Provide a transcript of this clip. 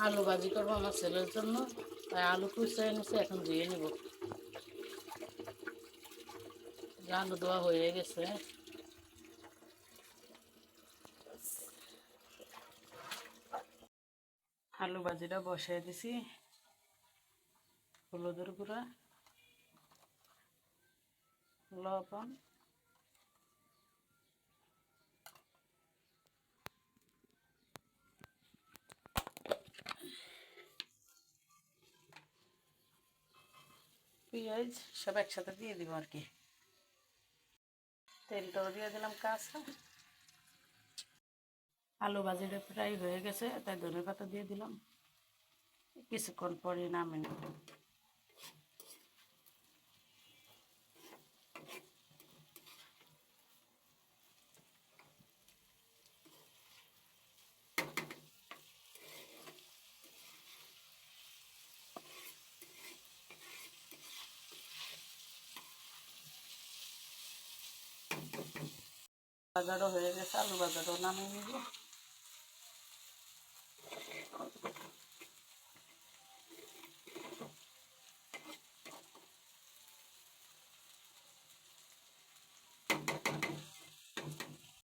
আলু ভাজি করবো আমার ছেলের জন্য, তাই আলু কুচে এনেছি, এখন ধুয়ে নেব। আলু দেওয়া হয়ে গেছে। আলু ভাজিটা বসিয়ে দিছি। হলুদের গুঁড়া, লবণ, পেঁয়াজ সব একসাথে দিয়ে দিব আর কি। তেলটাও দিয়ে দিলাম কাঁচা। আলু ভাজিটা প্রায় হয়ে গেছে, তাই ধনেপাতা দিয়ে দিলাম। কিছুক্ষণ পরে নামিয়ে নেব। ভাজারও হয়ে গেছে, আলু ভাজারও নামিয়ে নিব।